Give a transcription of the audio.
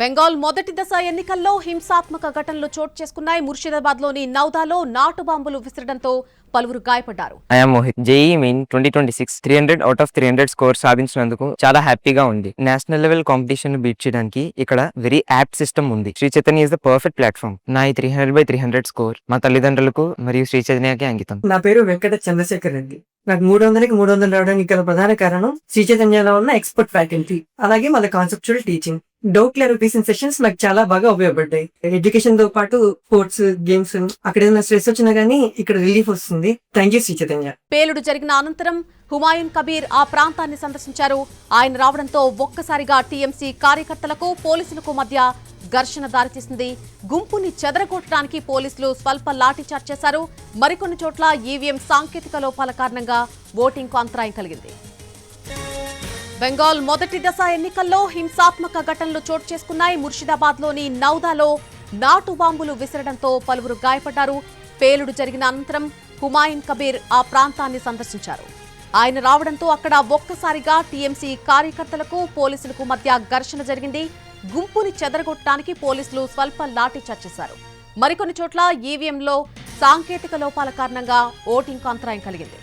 బెంగాల్ మొదటి దశ ఎన్నికల్లో హింసాత్మక ఘటనలు చోటు చేసుకున్నాయి. ముర్షిదాబాద్లోని నౌదాలో నాటు బాంబులు విసరడంతో పలువురు గాయపడ్డారు. I'm Mohit. JEE main 2026 300 out of 300 score సాధించినందుకు చాలా హ్యాపీగా ఉంది. నేషనల్ లెవెల్ కాంపిటీషన్ బీట్ చేయడానికి ఇక్కడ వెరీ యాప్ట్ సిస్టమ్ ఉంది. Sri Chaitanya is the perfect platform. నా ఈ 300/300 స్కోర్ మా తల్లిదండ్రులకు మరియు శ్రీ చైతన్యకి అంకితం. నా పేరు వెంకట చంద్రశేఖర్ రెడ్డి. నాకు 300కి 300 రావడానికి గల ప్రధాన కారణం శ్రీ చైతన్యలో ఉన్న ఎక్స్పర్ట్ ఫ్యాకల్టీ, అలాగే మన conceptual teaching, doubt clarification sessions నాకు చాలా బాగా ఉపయోగపడ్డాయి. ఎడ్యుకేషన్ తో పాటు స్పోర్ట్స్, గేమ్స్, అక్కడ ఏదైనా స్ట్రెస్ వచ్చినా గానీ ఇక్కడ రిలీఫ్ వస్తుంది. Thank you Sri Chaitanya. పేలుడు జరిగిన అనంతరం హుమాయూన్ కబీర్ ఆ ప్రాంతాన్ని సందర్శించారు. ఆయన రావడంతో ఒక్కసారిగా టీఎంసీ కార్యకర్తలకు పోలీసులకు మధ్య ఘర్షణ దారితీసింది. గుంపుని చెదరగొట్టడానికి పోలీసులు స్వల్ప లాఠీచార్జ్ చేశారు. మరికొన్ని చోట్ల ఈవీఎం సాంకేతిక లోపాల కారణంగా ఓటింగ్కు అంతరాయం కలిగింది. బెంగాల్ మొదటి దశ ఎన్నికల్లో హింసాత్మక ఘటనలు చోటు చేసుకున్నాయి. ముర్షిదాబాద్లోని నౌదాలో నాటు బాంబులు విసరడంతో పలువురు గాయపడ్డారు. పేలుడు జరిగిన అనంతరం హుమాయూన్ కబీర్ ఆ ప్రాంతాన్ని సందర్శించారు. ఆయన రావడంతో అక్కడ ఒక్కసారిగా టీఎంసీ కార్యకర్తలకు పోలీసులకు మధ్య ఘర్షణ జరిగింది. గుంపుని చెదరగొట్టడానికి పోలీసులు స్వల్ప లాఠీచార్జ్ చేశారు. మరికొన్ని చోట్ల ఈవీఎంలో సాంకేతిక లోపాల కారణంగా ఓటింగ్కు అంతరాయం కలిగింది.